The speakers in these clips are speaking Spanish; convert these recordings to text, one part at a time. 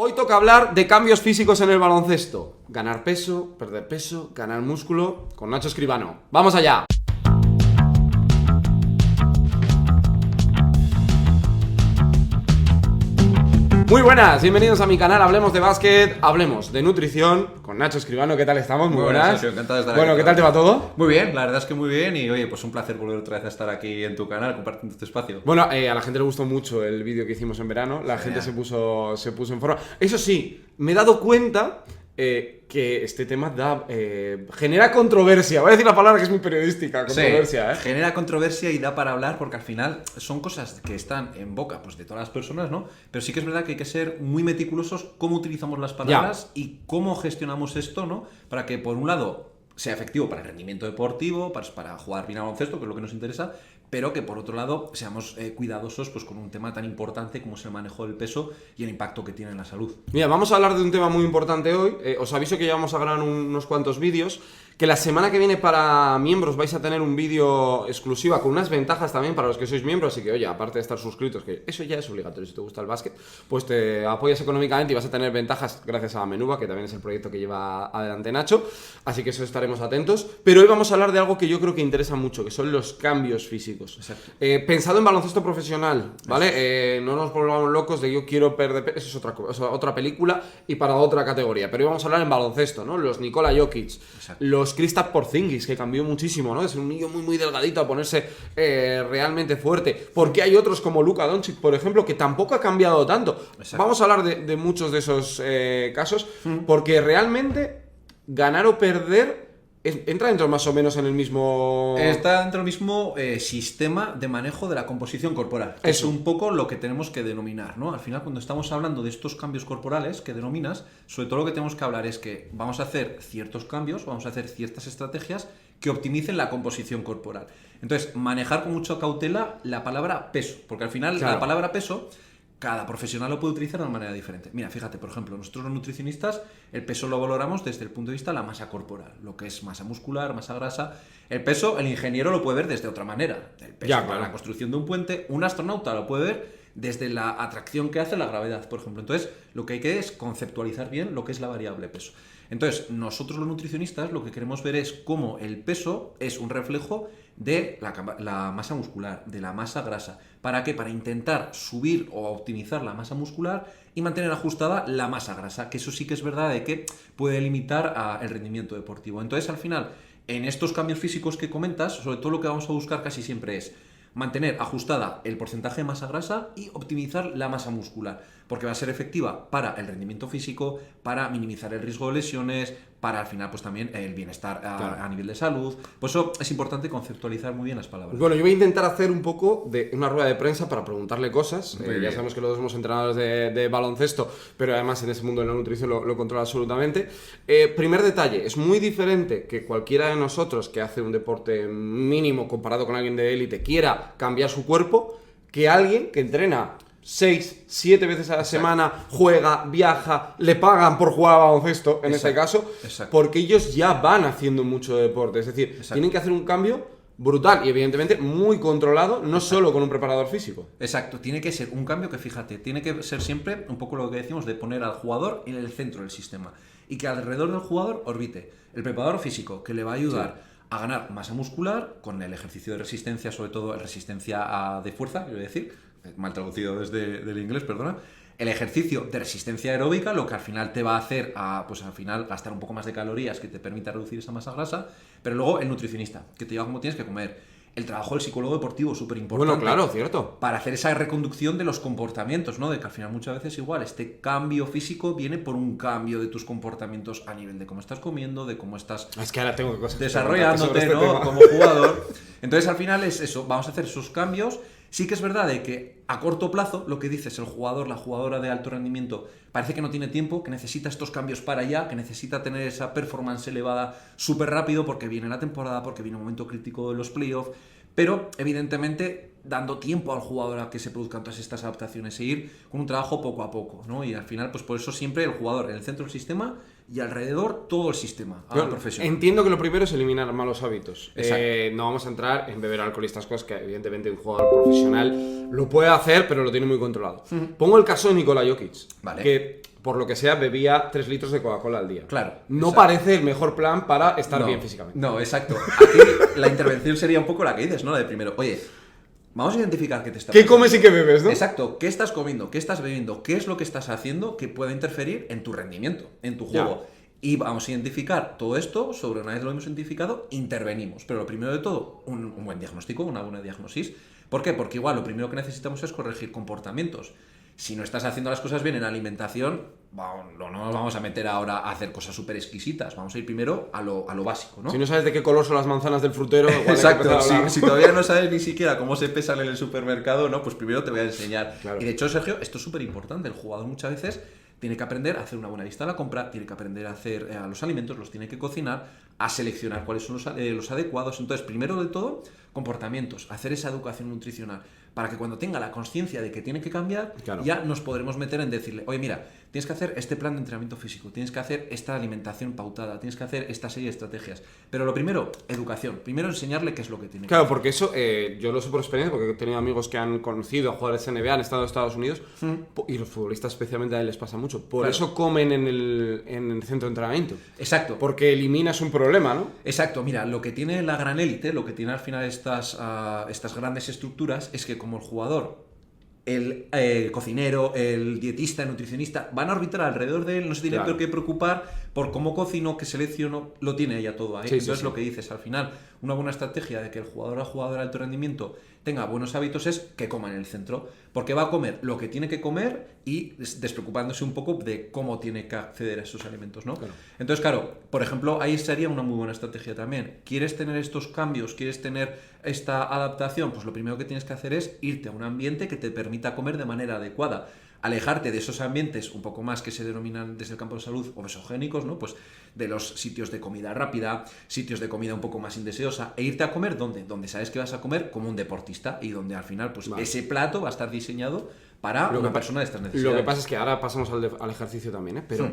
Hoy toca hablar de cambios físicos en el baloncesto. Ganar peso, perder peso, ganar músculo, con Nacho Escribano. ¡Vamos allá! Muy buenas, bienvenidos a mi canal. Hablemos de básquet, hablemos de nutrición con Nacho Escribano. ¿Qué tal estamos? Muy buenas. Sergio, encantado de estar bueno, aquí. ¿qué tal te va todo? Muy bien, la verdad es que muy bien y oye, pues un placer volver otra vez a estar aquí en tu canal compartiendo este espacio. Bueno, a la gente le gustó mucho el vídeo que hicimos en verano. La gente se puso en forma. Eso sí, me he dado cuenta que este tema genera controversia. Voy a decir la palabra que es muy periodística, controversia, Sí, genera controversia y da para hablar porque al final son cosas que están en boca pues, de todas las personas, ¿no? Pero sí que es verdad que hay que ser muy meticulosos cómo utilizamos las palabras y cómo gestionamos esto, ¿no? Para que, por un lado, sea efectivo para el rendimiento deportivo, para jugar bien al baloncesto, que es lo que nos interesa, pero que por otro lado seamos cuidadosos pues, con un tema tan importante como es el manejo del peso y el impacto que tiene en la salud. Mira, vamos a hablar de un tema muy importante hoy. Os aviso que ya vamos a grabar unos cuantos vídeos. Que la semana que viene para miembros vais a tener un vídeo exclusiva con unas ventajas también para los que sois miembros. Así que, oye, aparte de estar suscritos, que eso ya es obligatorio si te gusta el básquet, pues te apoyas económicamente y vas a tener ventajas gracias a Menuba, que también es el proyecto que lleva adelante Nacho. Así que eso estaremos atentos. Pero hoy vamos a hablar de algo que yo creo que interesa mucho, que son los cambios físicos. Exacto. Pensado en baloncesto profesional, ¿vale? No nos volvamos locos de yo quiero perder peso, eso es otra película y para otra categoría. Pero hoy vamos a hablar en baloncesto, ¿no? Los Nikola Jokic, Exacto. los Kristaps Porzingis, que cambió muchísimo, ¿no? De ser un niño muy delgadito a ponerse realmente fuerte. Porque hay otros como Luka Doncic, por ejemplo, que tampoco ha cambiado tanto. Exacto. Vamos a hablar de muchos de esos casos, porque realmente ganar o perder entra dentro más o menos en el mismo... Está dentro del mismo sistema de manejo de la composición corporal. Que es un poco lo que tenemos que denominar, ¿no? Al final, cuando estamos hablando de estos cambios corporales que denominas, sobre todo lo que tenemos que hablar es que vamos a hacer ciertos cambios, vamos a hacer ciertas estrategias que optimicen la composición corporal. Entonces, manejar con mucha cautela la palabra peso, porque al final Claro. la palabra peso... Cada profesional lo puede utilizar de una manera diferente. Mira, fíjate, por ejemplo, nosotros los nutricionistas el peso lo valoramos desde el punto de vista de la masa corporal, lo que es masa muscular, masa grasa. El peso, el ingeniero lo puede ver desde otra manera. El peso para claro. la construcción de un puente, un astronauta lo puede ver desde la atracción que hace la gravedad, por ejemplo. Entonces, lo que hay que es conceptualizar bien lo que es la variable peso. Entonces, nosotros los nutricionistas lo que queremos ver es cómo el peso es un reflejo de la masa muscular, de la masa grasa. ¿Para qué? Para intentar subir o optimizar la masa muscular y mantener ajustada la masa grasa, que eso sí que es verdad de que puede limitar el rendimiento deportivo. Entonces, al final, en estos cambios físicos que comentas, sobre todo lo que vamos a buscar casi siempre es mantener ajustada el porcentaje de masa grasa y optimizar la masa muscular, porque va a ser efectiva para el rendimiento físico, para minimizar el riesgo de lesiones, para al final pues también el bienestar a nivel de salud. Por eso es importante conceptualizar muy bien las palabras. Bueno, yo voy a intentar hacer un poco de una rueda de prensa para preguntarle cosas. Ya sabemos que los dos somos entrenadores de baloncesto, pero además en ese mundo de la nutrición lo controla absolutamente. Primer detalle, es muy diferente que cualquiera de nosotros que hace un deporte mínimo comparado con alguien de élite quiera cambiar su cuerpo, que alguien que entrena 6, 7 veces a la semana, juega, viaja, le pagan por jugar a baloncesto, en este caso, porque ellos ya van haciendo mucho deporte. Es decir, tienen que hacer un cambio brutal y evidentemente muy controlado, no solo con un preparador físico. Exacto, tiene que ser un cambio que, fíjate, tiene que ser siempre un poco lo que decimos de poner al jugador en el centro del sistema y que alrededor del jugador orbite el preparador físico que le va a ayudar a ganar masa muscular con el ejercicio de resistencia, sobre todo resistencia de fuerza, quiero decir, mal traducido desde el inglés, perdona. El ejercicio de resistencia aeróbica, lo que al final te va a hacer pues al final gastar un poco más de calorías que te permita reducir esa masa grasa, pero luego el nutricionista, que te diga cómo tienes que comer. El trabajo del psicólogo deportivo, súper importante. Bueno, claro, cierto. Para hacer esa reconducción de los comportamientos, ¿no? De que al final muchas veces igual este cambio físico viene por un cambio de tus comportamientos a nivel de cómo estás comiendo, de cómo estás Es que ahora tengo cosas desarrollándote, sobre ¿no? tema. Como jugador. Entonces al final es eso, vamos a hacer esos cambios. Sí que es verdad de que a corto plazo, lo que dices, el jugador, la jugadora de alto rendimiento, parece que no tiene tiempo, que necesita estos cambios para allá, que necesita tener esa performance elevada súper rápido porque viene la temporada, porque viene un momento crítico de los playoffs, pero evidentemente dando tiempo al jugador a que se produzcan todas estas adaptaciones e ir con un trabajo poco a poco, ¿no? Y al final, pues por eso siempre el jugador en el centro del sistema y alrededor todo el sistema profesional. Entiendo que lo primero es eliminar malos hábitos. Exacto. No vamos a entrar en beber alcohol y estas cosas que evidentemente un jugador profesional lo puede hacer, pero lo tiene muy controlado. Pongo el caso de Nikola Jokic, Vale. que por lo que sea, bebía 3 litros de Coca-Cola al día. Claro. No exacto. parece el mejor plan para estar No, bien físicamente. No, exacto. Aquí la intervención sería un poco la que dices, ¿no? La de primero, oye, vamos a identificar qué te está ¿Qué pasando. comes y qué bebes, no? Exacto, ¿qué estás comiendo? ¿Qué estás bebiendo? ¿Qué es lo que estás haciendo que pueda interferir en tu rendimiento, en tu juego? Y vamos a identificar todo esto, sobre una vez lo hemos identificado, intervenimos. Pero lo primero de todo, un buen diagnóstico, una buena diagnosis. ¿Por qué? Porque igual lo primero que necesitamos es corregir comportamientos. Si no estás haciendo las cosas bien en alimentación, no nos vamos a meter ahora a hacer cosas súper exquisitas. Vamos a ir primero a lo básico, ¿no? Si no sabes de qué color son las manzanas del frutero, igual hay que empezar a Exacto, hablar. si todavía no sabes ni siquiera cómo se pesan en el supermercado, ¿no? Pues primero te voy a enseñar. Claro. Y de hecho, Sergio, esto es súper importante. El jugador muchas veces tiene que aprender a hacer una buena lista de la compra, tiene que aprender a hacer los alimentos, los tiene que cocinar, a seleccionar cuáles son los adecuados. Entonces, primero de todo, comportamientos, hacer esa educación nutricional, para que cuando tenga la conciencia de que tiene que cambiar, Claro. ya nos podremos meter en decirle, oye, mira, tienes que hacer este plan de entrenamiento físico, tienes que hacer esta alimentación pautada, tienes que hacer esta serie de estrategias. Pero lo primero, educación. Primero enseñarle qué es lo que tiene que Claro, hacer. porque eso yo lo sé por experiencia, porque he tenido amigos que han conocido a jugadores NBA, han estado en Estados Unidos, y los futbolistas especialmente a él les pasa mucho. Por Claro. eso comen en el centro de entrenamiento. Exacto. Porque eliminas un problema, ¿no? Exacto, mira, lo que tiene la gran élite, lo que tiene al final estas grandes estructuras, es que como el jugador, el cocinero, el dietista, el nutricionista, van a orbitar alrededor de él, no se tiene Claro. por qué preocupar por cómo cocino, qué selecciono, lo tiene ya todo ahí. Sí, sí, Entonces sí. lo que dices, al final, una buena estrategia de que el jugador de alto rendimiento tenga buenos hábitos es que coma en el centro, porque va a comer lo que tiene que comer y despreocupándose un poco de cómo tiene que acceder a esos alimentos, ¿no? Claro. Entonces, claro, por ejemplo, ahí sería una muy buena estrategia también. ¿Quieres tener estos cambios? ¿Quieres tener esta adaptación? Pues lo primero que tienes que hacer es irte a un ambiente que te permita comer de manera adecuada. Alejarte de esos ambientes un poco más que se denominan desde el campo de salud obesogénicos, ¿no? Pues de los sitios de comida rápida, sitios de comida un poco más indeseosa, e irte a comer donde sabes que vas a comer como un deportista y donde al final pues Vale. ese plato va a estar diseñado para Lo una que persona de estas necesidades. Lo que pasa es que ahora pasamos al ejercicio también, ¿eh? Pero,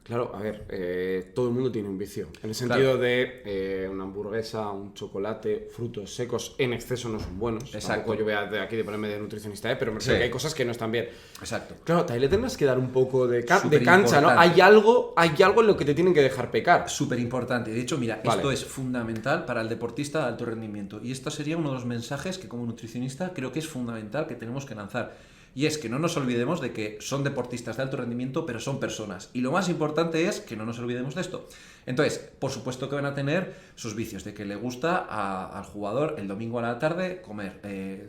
claro, a ver, todo el mundo tiene un vicio. En el sentido de una hamburguesa, un chocolate, frutos secos en exceso no son buenos. Exacto. Tampoco yo voy a de aquí de ponerme de nutricionista, pero me refiero Sí. que hay cosas que no están bien. Exacto. Claro, ahí le tendrás que dar un poco de cancha, ¿no? Superimportante. Hay algo en lo que te tienen que dejar pecar. Súper importante. De hecho, mira, Vale. esto es fundamental para el deportista de alto rendimiento. Y esto sería uno de los mensajes que como nutricionista creo que es fundamental que tenemos que lanzar. Y es que no nos olvidemos de que son deportistas de alto rendimiento, pero son personas. Y lo más importante es que no nos olvidemos de esto. Entonces, por supuesto que van a tener sus vicios, de que le gusta al jugador el domingo a la tarde comer,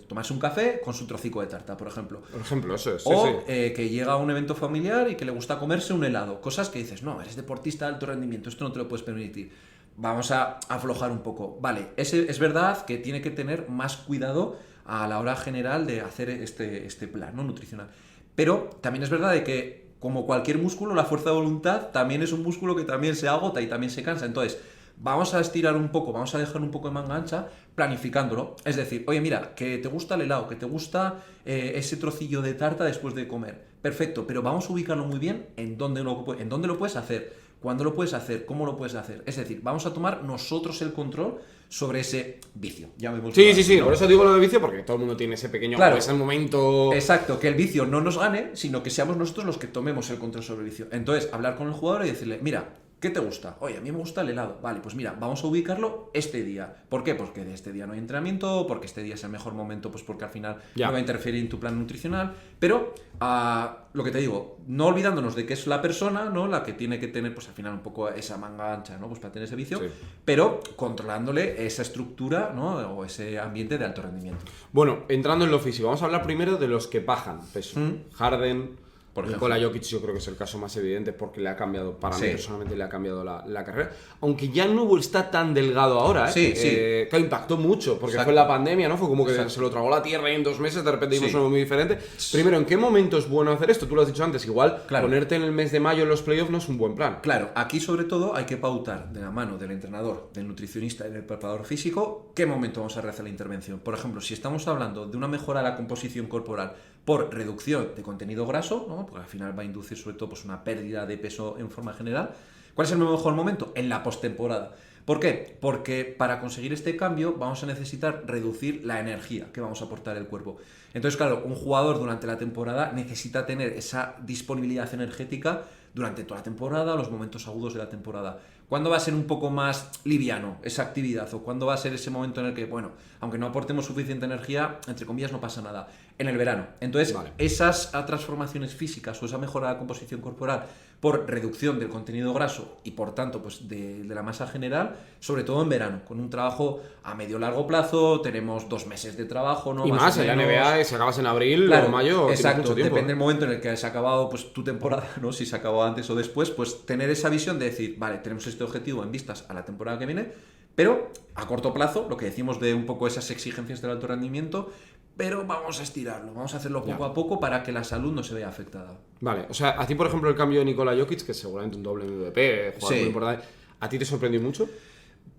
tomarse un café con su trocico de tarta, por ejemplo. Por ejemplo, eso es. Sí, O sí. que llega a un evento familiar y que le gusta comerse un helado. Cosas que dices, no, eres deportista de alto rendimiento, esto no te lo puedes permitir. Vamos a aflojar un poco. Vale, es verdad que tiene que tener más cuidado a la hora general de hacer este plan, ¿no? Nutricional. Pero también es verdad de que, como cualquier músculo, la fuerza de voluntad también es un músculo que también se agota y también se cansa. Entonces, vamos a estirar un poco, vamos a dejar un poco de manga ancha planificándolo. Es decir, oye, mira, que te gusta el helado, que te gusta ese trocillo de tarta después de comer. Perfecto, pero vamos a ubicarlo muy bien en dónde lo puedes hacer, cuándo lo puedes hacer, cómo lo puedes hacer. Es decir, vamos a tomar nosotros el control sobre ese vicio. Ya vemos. Sí, por eso digo lo de vicio, porque todo el mundo tiene ese pequeño, Claro. ese momento... Exacto, que el vicio no nos gane, sino que seamos nosotros los que tomemos el control sobre el vicio. Entonces, hablar con el jugador y decirle, mira, ¿qué te gusta? Oye, a mí me gusta el helado. Vale, pues mira, vamos a ubicarlo este día. ¿Por qué? Porque de este día no hay entrenamiento, porque este día es el mejor momento, pues porque al final Ya. no va a interferir en tu plan nutricional. Pero, lo que te digo, no olvidándonos de que es la persona, ¿no? La que tiene que tener, pues al final un poco esa manga ancha, ¿no? Pues para tener ese vicio, Sí. pero controlándole esa estructura, ¿no? O ese ambiente de alto rendimiento. Bueno, entrando en lo físico, vamos a hablar primero de los que bajan peso. Harden, Por Nikola Jokic yo creo que es el caso más evidente porque le ha cambiado, para Sí. mí personalmente le ha cambiado la carrera. Aunque ya no está tan delgado ahora, ¿eh? Sí, sí. Que impactó mucho, porque Exacto. fue la pandemia, ¿no? Fue como que Exacto. se lo tragó la tierra y en 2 meses de repente vimos Sí. algo muy diferente. Primero, ¿en qué momento es bueno hacer esto? Tú lo has dicho antes, igual Claro. ponerte en el mes de mayo en los playoffs no es un buen plan. Claro, aquí sobre todo hay que pautar de la mano del entrenador, del nutricionista y del preparador físico qué momento vamos a realizar la intervención. Por ejemplo, si estamos hablando de una mejora de la composición corporal por reducción de contenido graso, ¿no? Porque al final va a inducir sobre todo pues, una pérdida de peso en forma general, ¿cuál es el mejor momento? En la postemporada. ¿Por qué? Porque para conseguir este cambio vamos a necesitar reducir la energía que vamos a aportar al cuerpo. Entonces, claro, un jugador durante la temporada necesita tener esa disponibilidad energética durante toda la temporada, los momentos agudos de la temporada. ¿Cuándo va a ser un poco más liviano esa actividad? ¿O cuándo va a ser ese momento en el que, bueno, aunque no aportemos suficiente energía, entre comillas, no pasa nada? En el verano. Entonces, esas transformaciones físicas o esa mejora de la composición corporal por reducción del contenido graso y, por tanto, pues de la masa general, sobre todo en verano, con un trabajo a medio-largo plazo, tenemos 2 meses de trabajo, ¿no? Y más en la NBA, si acabas en abril o mayo, exacto, mucho tiempo. Depende del momento en el que se ha acabado pues, tu temporada, ¿no? Si se acabó antes o después, pues tener esa visión de decir, vale, tenemos este objetivo en vistas a la temporada que viene, pero a corto plazo, lo que decimos de un poco esas exigencias del alto rendimiento, pero vamos a estirarlo, vamos a hacerlo poco a poco para que la salud no se vea afectada. Vale, o sea, a ti, por ejemplo, el cambio de Nikola Jokic, que es seguramente un doble MVP, jugador muy importante, ¿a ti te sorprendió mucho?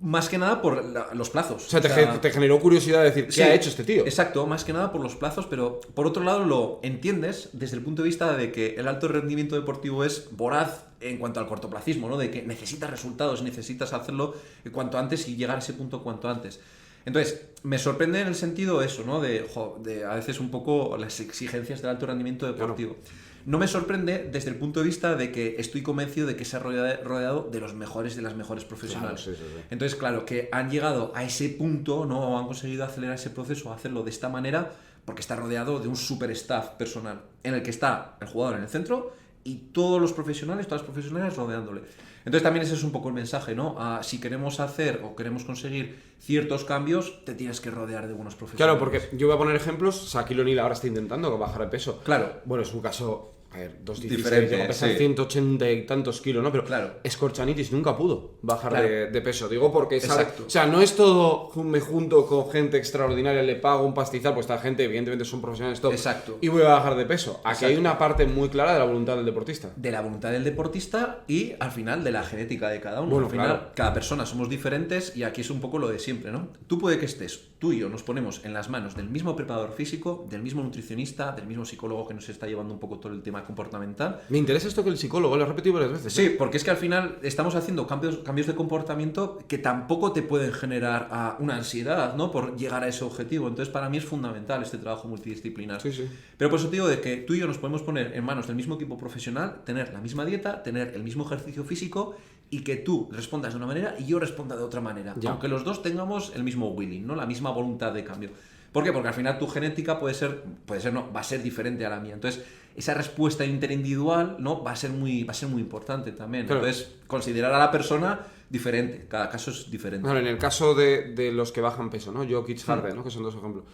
Más que nada por los plazos. O sea, te generó curiosidad de decir, ¿qué ha hecho este tío? Exacto, más que nada por los plazos, pero por otro lado lo entiendes desde el punto de vista de que el alto rendimiento deportivo es voraz en cuanto al cortoplacismo, ¿no? De que necesitas resultados, necesitas hacerlo cuanto antes y llegar a ese punto cuanto antes. Entonces, me sorprende en el sentido eso, ¿no? De a veces un poco las exigencias del alto rendimiento deportivo. Claro. No me sorprende desde el punto de vista de que estoy convencido de que se ha rodeado de los mejores, de las mejores profesionales. Claro, sí. Entonces, claro, que han llegado a ese punto, ¿no? O han conseguido acelerar ese proceso, hacerlo de esta manera, porque está rodeado de un super staff personal, en el que está el jugador en el centro y todos los profesionales, todas las profesionales rodeándole. Entonces también ese es un poco el mensaje, ¿no? Si queremos hacer o queremos conseguir ciertos cambios, te tienes que rodear de buenos profesionales. Claro, porque yo voy a poner ejemplos. Shaquille O'Neal ahora está intentando bajar de peso. Claro. Bueno, es un caso... A ver, 216, llegó a pesar 180 y tantos kilos, ¿no? Pero claro. Skorchanitis nunca pudo bajar de peso. Digo porque sabe, o sea, no es todo me junto con gente extraordinaria, le pago un pastizal, pues esta gente evidentemente son profesionales top. Exacto. Y voy a bajar de peso. Aquí hay una parte muy clara de la voluntad del deportista. De la voluntad del deportista y al final de la genética de cada uno. Bueno, al final, cada persona somos diferentes y aquí es un poco lo de siempre, ¿no? Tú puede que estés, tú y yo nos ponemos en las manos del mismo preparador físico, del mismo nutricionista, del mismo psicólogo que nos está llevando un poco todo el tema comportamental. Me interesa esto que el psicólogo, lo he repetido varias veces. Sí, porque es que al final estamos haciendo cambios de comportamiento que tampoco te pueden generar una ansiedad, ¿no? Por llegar a ese objetivo. Entonces, para mí es fundamental este trabajo multidisciplinar. Sí. Pero por eso te digo de que tú y yo nos podemos poner en manos del mismo equipo profesional, tener la misma dieta, tener el mismo ejercicio físico y que tú respondas de una manera y yo responda de otra manera. Ya. Aunque los dos tengamos el mismo willing, ¿no? La misma voluntad de cambio. ¿Por qué? Porque al final tu genética va a ser diferente a la mía. Entonces, esa respuesta interindividual, ¿no? va a ser muy importante también. Claro. Entonces, considerar a la persona diferente. Cada caso es diferente. Claro, en el caso de los que bajan peso, ¿no? Jokic, Harden, ¿no? Que son dos ejemplos.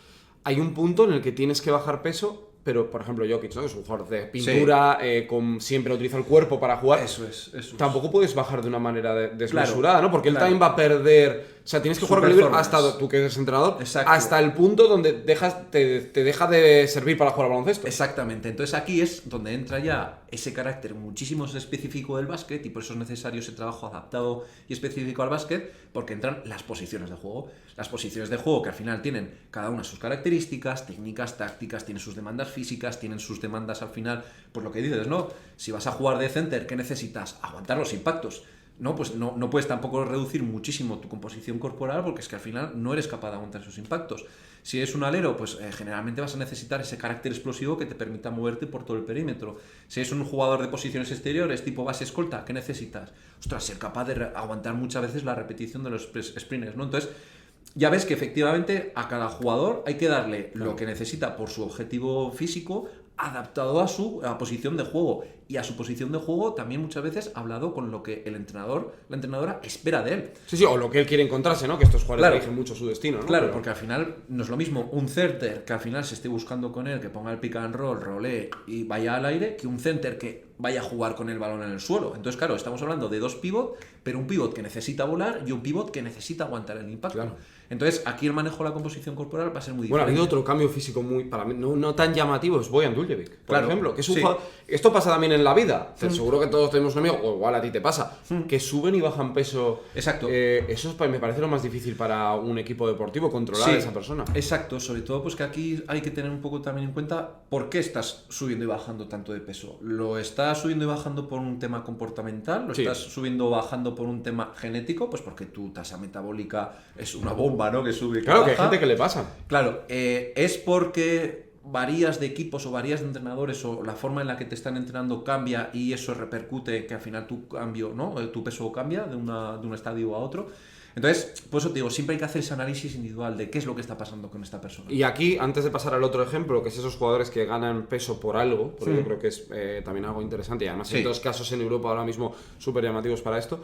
Hay un punto en el que tienes que bajar peso, pero, por ejemplo, Jokic, ¿no? Es un jugador de pintura, siempre utiliza el cuerpo para jugar. Eso es. Tampoco puedes bajar de una manera desmesurada, ¿no? Porque él también va a perder... O sea, tienes que jugar con el nivel hasta, tú que eres entrenador, hasta el punto donde te deja de servir para jugar al baloncesto. Exactamente. Entonces aquí es donde entra ya ese carácter muchísimo específico del básquet y por eso es necesario ese trabajo adaptado y específico al básquet, porque entran las posiciones de juego. Las posiciones de juego que al final tienen cada una sus características, técnicas, tácticas, tienen sus demandas físicas, tienen sus demandas al final, pues lo que dices, ¿no? Si vas a jugar de center, ¿qué necesitas? Aguantar los impactos. No, pues no puedes tampoco reducir muchísimo tu composición corporal porque es que al final no eres capaz de aguantar esos impactos. Si es un alero, pues generalmente vas a necesitar ese carácter explosivo que te permita moverte por todo el perímetro. Si es un jugador de posiciones exteriores tipo base escolta, ¿qué necesitas? Ostras, ser capaz de aguantar muchas veces la repetición de los sprinters, ¿no? Entonces, ya ves que efectivamente a cada jugador hay que darle lo que necesita por su objetivo físico adaptado a su posición de juego y a su posición de juego también muchas veces hablado con lo que el entrenador, la entrenadora espera de él. Sí, o lo que él quiere encontrarse, ¿no? Que estos jugadores eligen mucho su destino, ¿no? Claro, porque al final no es lo mismo un center que al final se esté buscando con él, que ponga el pick and roll, rolee y vaya al aire, que un center que vaya a jugar con el balón en el suelo. Entonces, claro, estamos hablando de dos pivot, pero un pivot que necesita volar y un pivot que necesita aguantar el impacto. Claro. Entonces, aquí el manejo de la composición corporal va a ser muy diferente. Bueno, ha habido otro cambio físico muy, para mí, no tan llamativo, es Bojan Duljevic, por ejemplo, que es un jugador... Esto pasa también en la vida. Seguro que todos tenemos un amigo, o igual a ti te pasa, que suben y bajan peso. Exacto. Eso me parece lo más difícil para un equipo deportivo, controlar a esa persona. Exacto, sobre todo pues que aquí hay que tener un poco también en cuenta por qué estás subiendo y bajando tanto de peso. ¿Lo estás subiendo y bajando por un tema comportamental? ¿Lo estás subiendo o bajando por un tema genético? Pues porque tu tasa metabólica es una bomba, ¿no? Que sube y Claro, baja. que hay gente que le pasa. Claro, es porque varías de equipos o varías de entrenadores o la forma en la que te están entrenando cambia y eso repercute que al final tu cambio, ¿no? Tu peso cambia de un estadio a otro. Entonces, por eso te digo, siempre hay que hacer ese análisis individual de qué es lo que está pasando con esta persona. Y aquí, antes de pasar al otro ejemplo, que es esos jugadores que ganan peso por algo, porque yo creo que es también algo interesante, y además hay dos casos en Europa ahora mismo súper llamativos para esto,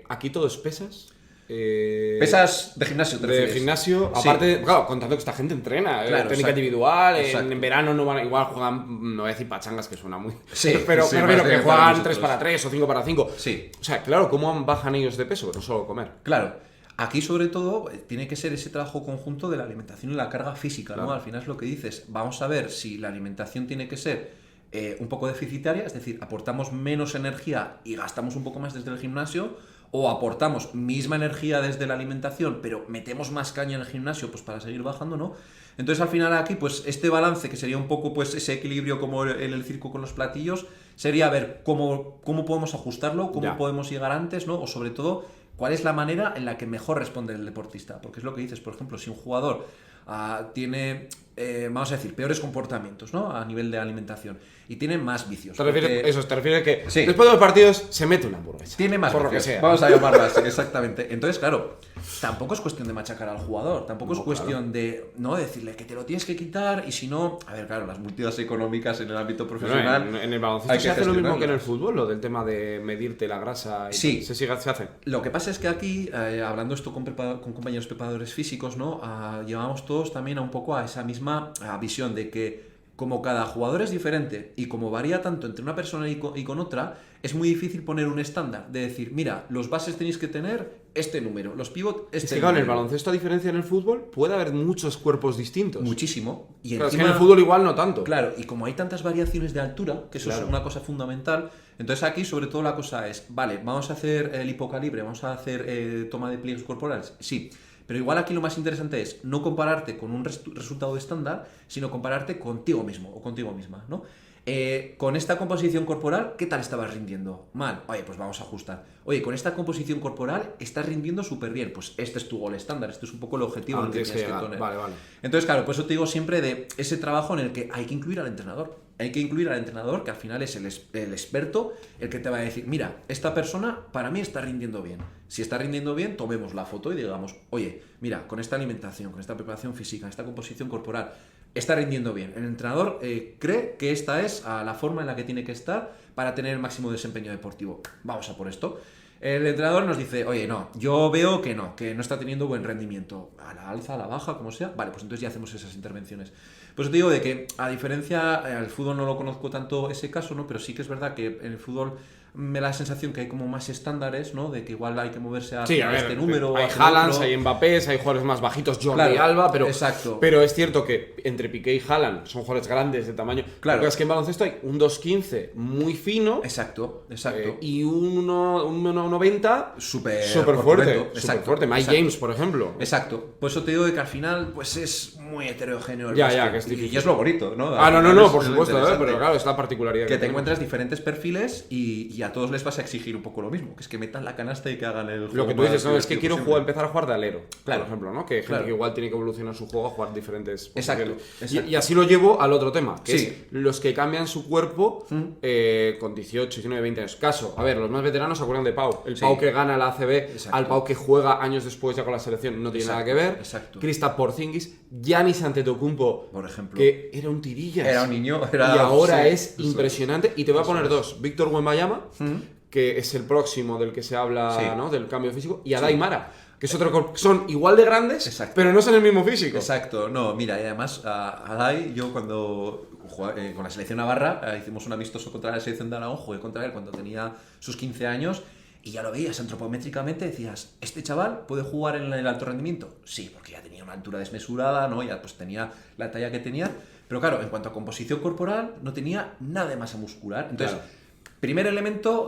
aquí todo es pesas. Pesas de gimnasio, ¿te refieres? De gimnasio, aparte, claro, contando que esta gente entrena, claro, técnica exacto. individual, Exacto. en verano no van, igual juegan, no voy a decir pachangas, que suena muy... Sí, pero sí, me refiero más que de juegan para 3 para 3 o 5 para 5. Sí. O sea, claro, ¿cómo bajan ellos de peso? No solo comer. Claro. Aquí, sobre todo, tiene que ser ese trabajo conjunto de la alimentación y la carga física, ¿no? Al final es lo que dices. Vamos a ver si la alimentación tiene que ser un poco deficitaria, es decir, aportamos menos energía y gastamos un poco más desde el gimnasio, o aportamos misma energía desde la alimentación, pero metemos más caña en el gimnasio pues para seguir bajando, ¿no? Entonces, al final aquí, pues este balance, que sería un poco pues ese equilibrio como en el circo con los platillos, sería ver cómo podemos ajustarlo, cómo podemos llegar antes, ¿no? O sobre todo, cuál es la manera en la que mejor responde el deportista. Porque es lo que dices, por ejemplo, si un jugador tiene, vamos a decir, peores comportamientos, ¿no? A nivel de alimentación y tiene más vicios. ¿Te refieres a que sí, después de los partidos se mete una hamburguesa? Tiene más por vicios, lo que sea. vamos a llamarlo así, exactamente. Entonces, claro, tampoco es cuestión de machacar al jugador, tampoco es cuestión de no decirle que te lo tienes que quitar y si no, a ver, claro, las multidas económicas en el ámbito profesional. En el baloncesto se hace lo mismo que en el fútbol, lo del tema de medirte la grasa. Y sí, se hace. Lo que pasa es que aquí, hablando esto con compañeros preparadores físicos, ¿no? Llevamos todos también a un poco a esa misma visión de que como cada jugador es diferente y como varía tanto entre una persona y con otra, es muy difícil poner un estándar de decir, mira, los bases tenéis que tener este número, los pivot este es que, número. claro, en el baloncesto, a diferencia en el fútbol, puede haber muchos cuerpos distintos. Muchísimo. Y claro, encima, es que en el fútbol igual no tanto. Claro, y como hay tantas variaciones de altura, que eso es una cosa fundamental, entonces aquí sobre todo la cosa es, vale, vamos a hacer el hipocalibre, vamos a hacer toma de pliegues corporales, sí. Pero igual aquí lo más interesante es no compararte con un resultado estándar, sino compararte contigo mismo o contigo misma, ¿no? Con esta composición corporal, ¿qué tal estabas rindiendo? Mal. Oye, pues vamos a ajustar. Oye, con esta composición corporal estás rindiendo súper bien. Pues este es tu gol estándar, este es un poco el objetivo que tienes que tener. Vale. Entonces, claro, por eso te digo siempre de ese trabajo en el que hay que incluir al entrenador. Hay que incluir al entrenador, que al final es el experto, el que te va a decir, mira, esta persona para mí está rindiendo bien. Si está rindiendo bien, tomemos la foto y digamos, oye, mira, con esta alimentación, con esta preparación física, esta composición corporal, está rindiendo bien. El entrenador cree que esta es la forma en la que tiene que estar para tener el máximo desempeño deportivo. Vamos a por esto. El entrenador nos dice, oye, no, yo veo que no está teniendo buen rendimiento. A la alza, a la baja, como sea. Vale, pues entonces ya hacemos esas intervenciones. Pues te digo de que, a diferencia, el fútbol no lo conozco tanto ese caso, ¿no? Pero sí que es verdad que en el fútbol me da la sensación que hay como más estándares, ¿no? De que igual hay que moverse a este número. Hay Haalands, hay Mbappés, hay jugadores más bajitos, Jordi Alba, pero, exacto. Pero es cierto que entre Piqué y Haaland son jugadores grandes de tamaño. Claro. Porque es que en baloncesto hay un 2'15 muy fino. Exacto. Y un 1'90 súper fuerte. Mike James, por ejemplo. Exacto. Por eso te digo que al final pues es muy heterogéneo el que es difícil. Y es lo bonito, ¿no? No, por supuesto, pero claro, es la particularidad que te encuentras diferentes perfiles y a todos les vas a exigir un poco lo mismo, que es que metan la canasta y que hagan el juego. Lo que tú dices, no, es que quiero empezar a jugar de alero, por ejemplo, ¿no? Que hay gente que igual tiene que evolucionar su juego a jugar diferentes posiciones. Exacto. Y así lo llevo al otro tema, que es los que cambian su cuerpo con 18, 19, 20 años. Caso, a ver, los más veteranos se acuerdan de Pau. El Pau que gana la ACB, al Pau que juega años después ya con la selección, no tiene nada que ver. Kristaps Porzingis, Giannis Antetokounmpo, por ejemplo, que era un tirillas. Era un niño. Y ahora es impresionante. Y te voy a poner dos. Víctor Wembanyama, que es el próximo del que se habla, ¿no? Del cambio físico, y Adai Mara, que es otro, son igual de grandes, pero no son el mismo físico. Exacto, no, mira, y además Adai, yo cuando con la selección navarra hicimos un amistoso contra la selección de Aragón, jugué contra él cuando tenía sus 15 años y ya lo veías antropométricamente, decías, ¿este chaval puede jugar en el alto rendimiento? Sí, porque ya tenía una altura desmesurada, ¿no? Ya pues tenía la talla que tenía. Pero claro, en cuanto a composición corporal, no tenía nada de masa muscular. Entonces, Claro. primer elemento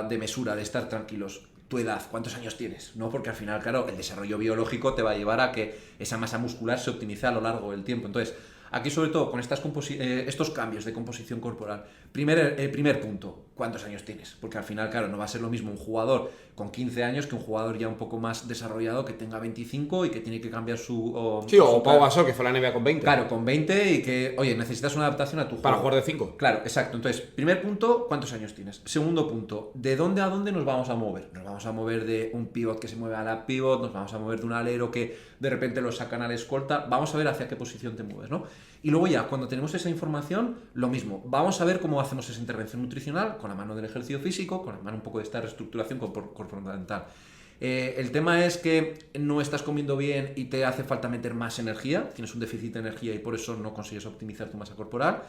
de mesura, de estar tranquilos. Tu edad, ¿cuántos años tienes? ¿No? Porque al final, claro, el desarrollo biológico te va a llevar a que esa masa muscular se optimice a lo largo del tiempo. Entonces, aquí sobre todo con estos cambios de composición corporal, primer punto, ¿cuántos años tienes? Porque al final, claro, no va a ser lo mismo un jugador con 15 años que un jugador ya un poco más desarrollado que tenga 25 y que tiene que cambiar su... Sí, o Pau Gasol, que fue a la NBA con 20. Claro, con 20 y que, oye, necesitas una adaptación a tu juego. Para jugar de 5. Claro, exacto. Entonces, primer punto, ¿cuántos años tienes? Segundo punto, ¿de dónde a dónde nos vamos a mover? Nos vamos a mover de un pivot que se mueve a la pivot, nos vamos a mover de un alero que de repente lo sacan a la escolta, vamos a ver hacia qué posición te mueves, ¿no? Y luego ya, cuando tenemos esa información, lo mismo, vamos a ver cómo hacemos esa intervención nutricional con la mano del ejercicio físico, con la mano un poco de esta reestructuración corporal. El tema es que no estás comiendo bien y te hace falta meter más energía, tienes un déficit de energía y por eso no consigues optimizar tu masa corporal.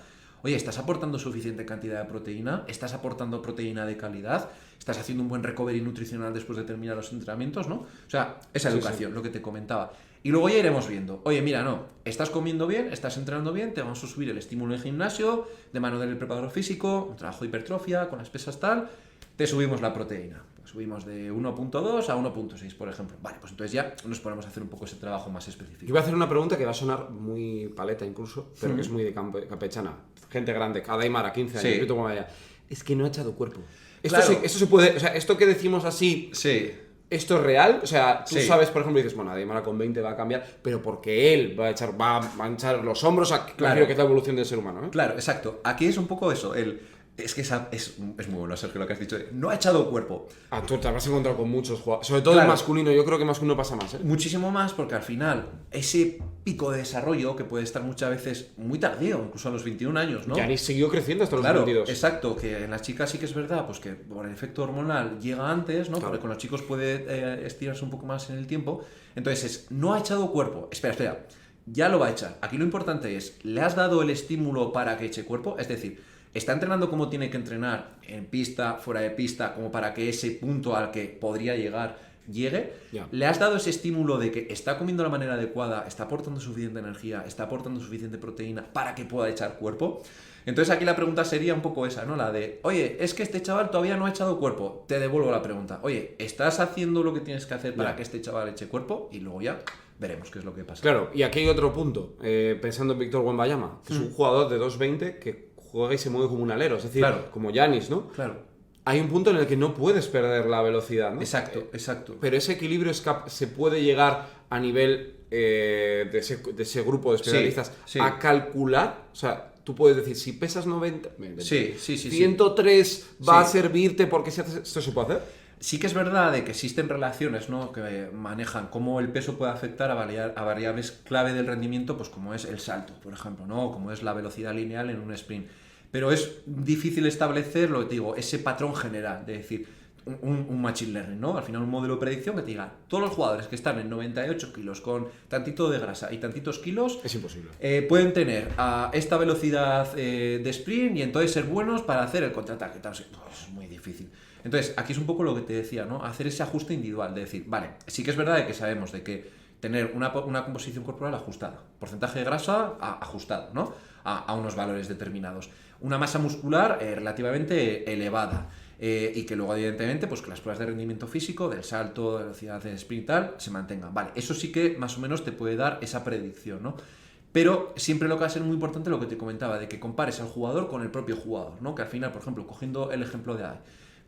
Oye, ¿estás aportando suficiente cantidad de proteína? ¿Estás aportando proteína de calidad? ¿Estás haciendo un buen recovery nutricional después de terminar los entrenamientos? ¿No? O sea, esa educación, lo que te comentaba. Y luego ya iremos viendo, oye, mira, no, estás comiendo bien, estás entrenando bien, te vamos a subir el estímulo en gimnasio, de mano del preparador físico, un trabajo de hipertrofia, con las pesas tal, te subimos la proteína. Subimos de 1.2 a 1.6, por ejemplo. Vale, pues entonces ya nos ponemos a hacer un poco ese trabajo más específico. Yo voy a hacer una pregunta que va a sonar muy paleta incluso, pero que es muy de campechana. Gente grande, cada Aymara, 15 años, yo tengo allá. Es que no ha echado cuerpo. Esto, claro. esto se puede, o sea, esto que decimos así, sí. ¿esto es real? O sea, tú Sí. sabes, por ejemplo, dices, bueno, Aymara con 20 va a cambiar, pero porque él va a echar los hombros a Claro. que es la evolución del ser humano, ¿eh? Claro, exacto. Aquí es un poco eso, es que es muy bueno, Sergio, lo que has dicho. No ha echado cuerpo. Ah, tú te habrás encontrado con muchos jugadores, sobre todo Claro. el masculino, yo creo que masculino pasa más, ¿eh? Muchísimo más porque al final ese pico de desarrollo que puede estar muchas veces muy tardío, incluso a los 21 años, ¿no? Yanis siguió creciendo hasta los Claro, 22. exacto, que en las chicas sí que es verdad, pues que por el efecto hormonal llega antes, ¿no? Claro. Porque con los chicos puede estirarse un poco más en el tiempo. Entonces, no ha echado cuerpo. Espera, ya lo va a echar. Aquí lo importante es, ¿le has dado el estímulo para que eche cuerpo? Es decir, ¿está entrenando como tiene que entrenar en pista, fuera de pista, como para que ese punto al que podría llegar llegue? Ya. ¿Le has dado ese estímulo de que está comiendo de la manera adecuada, está aportando suficiente energía, está aportando suficiente proteína para que pueda echar cuerpo? Entonces aquí la pregunta sería un poco esa, ¿no? La de, oye, es que este chaval todavía no ha echado cuerpo. Te devuelvo la pregunta. Oye, ¿estás haciendo lo que tienes que hacer para Ya. que este chaval eche cuerpo? Y luego ya veremos qué es lo que pasa. Claro, y aquí hay otro punto, pensando en Víctor Wembanyama, que es un jugador de 2.20 que juega y se mueve como un alero, es decir, Claro. como Giannis, ¿no? Claro. Hay un punto en el que no puedes perder la velocidad, ¿no? Exacto, exacto. Pero ese equilibrio se puede llegar a nivel de ese grupo de especialistas Sí. a calcular, o sea, tú puedes decir, si pesas 90, Sí. 103 va a Sí. servirte porque si haces esto se puede hacer. Sí que es verdad de que existen relaciones, ¿no?, que manejan cómo el peso puede afectar a variables clave del rendimiento, pues como es el salto, por ejemplo, ¿no?, o como es la velocidad lineal en un sprint. Pero es difícil establecer, lo que te digo, ese patrón general, de decir, un machine learning, ¿no? Al final un modelo de predicción que te diga, todos los jugadores que están en 98 kilos con tantito de grasa y tantitos kilos, Es imposible. pueden tener esta velocidad de sprint y entonces ser buenos para hacer el contraataque. Tal, sí, pues es muy difícil. Entonces, aquí es un poco lo que te decía, ¿no? Hacer ese ajuste individual, de decir, vale, sí que es verdad de que sabemos de que tener una composición corporal ajustada, porcentaje de grasa ajustado, ¿no? A unos valores determinados. Una masa muscular relativamente elevada. Y que luego, evidentemente, pues que las pruebas de rendimiento físico, del salto, de velocidad de sprint y tal, se mantengan. Vale, eso sí que más o menos te puede dar esa predicción, ¿no? Pero siempre lo que va a ser muy importante lo que te comentaba, de que compares al jugador con el propio jugador, ¿no? Que al final, por ejemplo, cogiendo el ejemplo de AE,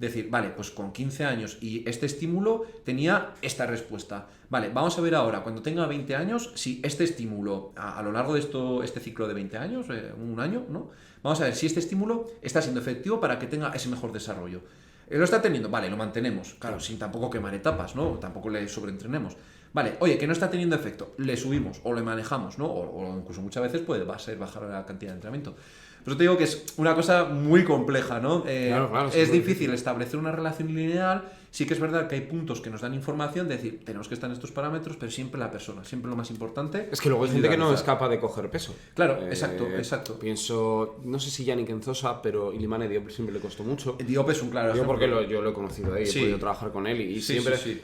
decir, vale, pues con 15 años y este estímulo tenía esta respuesta. Vale, vamos a ver ahora, cuando tenga 20 años, si este estímulo, a lo largo de este ciclo de 20 años, un año, ¿no? Vamos a ver si este estímulo está siendo efectivo para que tenga ese mejor desarrollo. ¿Lo está teniendo? Vale, lo mantenemos. Claro, sin tampoco quemar etapas, ¿no? Tampoco le sobreentrenemos. Vale, oye, que no está teniendo efecto, le subimos o le manejamos, ¿no? O incluso muchas veces puede ser bajar la cantidad de entrenamiento. Por eso te digo que es una cosa muy compleja, ¿no? Claro, es difícil establecer una relación lineal. Sí que es verdad que hay puntos que nos dan información, de decir, tenemos que estar en estos parámetros, pero siempre la persona, siempre lo más importante. Es que luego hay gente que no es individualizar. capaz de coger peso. Claro, exacto. Pienso, no sé si Yannick Enzosa, pero Ilimane Diop siempre le costó mucho. Diop es un claro Yo ejemplo. porque yo lo he conocido ahí, Sí. he podido trabajar con él y Sí, siempre sí.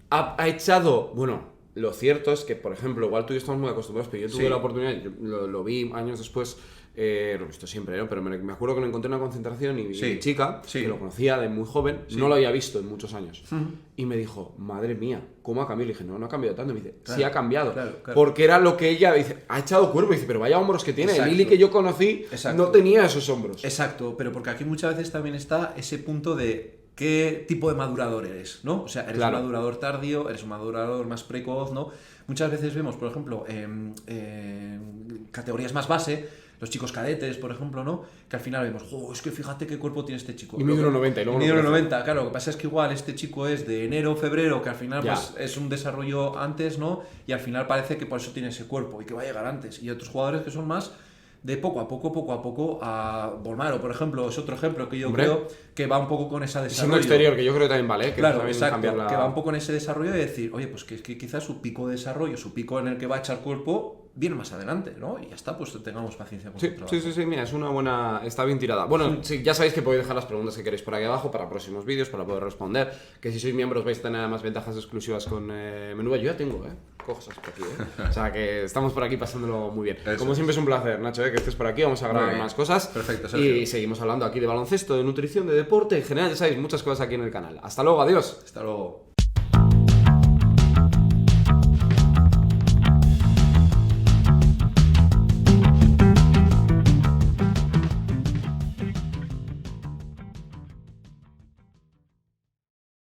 Ha echado, bueno, lo cierto es que, por ejemplo, igual tú y yo estamos muy acostumbrados, pero yo tuve Sí. la oportunidad, yo lo vi años después, lo he visto siempre, ¿no? Pero me acuerdo que lo encontré en una concentración y Sí. mi chica, Sí. que lo conocía de muy joven, Sí. no lo había visto en muchos años. Ujú. Y me dijo, madre mía, ¿cómo ha cambiado? Le dije, no ha cambiado tanto. Me dice, sí Claro, ha cambiado. claro. Porque era lo que ella dice, ha echado cuerpo. Y dice, pero vaya hombros que tiene. Exacto. Lili que yo conocí Exacto. no tenía esos hombros. Exacto, pero porque aquí muchas veces también está ese punto de qué tipo de madurador eres, ¿no? O sea, eres Claro. un madurador tardío, eres un madurador más precoz, ¿no? Muchas veces vemos, por ejemplo, categorías más base, los chicos cadetes, por ejemplo, ¿no? Que al final vemos, oh, es que fíjate qué cuerpo tiene este chico. Y mide 1,90 y luego mide no crece. 1,90, claro. Lo que pasa es que igual este chico es de enero, febrero, que al final Ya. pues, es un desarrollo antes, ¿no? Y al final parece que por eso tiene ese cuerpo y que va a llegar antes. Y otros jugadores que son más de poco a poco a Volmaro, por ejemplo, es otro ejemplo que yo Hombre. creo que va un poco con ese desarrollo. Siendo exterior, que yo creo que también vale, que Claro, también exacto, cambiar la... que va un poco en ese desarrollo de decir, oye, pues que quizás su pico de desarrollo, su pico en el que va a echar cuerpo, viene más adelante, ¿no? Y ya está, pues tengamos paciencia con Sí, su trabajo. sí, mira, es una buena... Está bien tirada. Bueno, sí, ya sabéis que podéis dejar las preguntas que queréis por aquí abajo para próximos vídeos, para poder responder. Que si sois miembros vais a tener además ventajas exclusivas con Menuda. Yo ya tengo, cosas por aquí, O sea, que estamos por aquí pasándolo muy bien. Eso Como es. siempre es un placer, Nacho, que estés por aquí. Vamos a Muy grabar bien. más cosas. Perfecto, Sergio. Y seguimos hablando aquí de baloncesto, de nutrición, de deporte. En general, ya sabéis, muchas cosas aquí en el canal. Hasta luego, adiós. Hasta luego.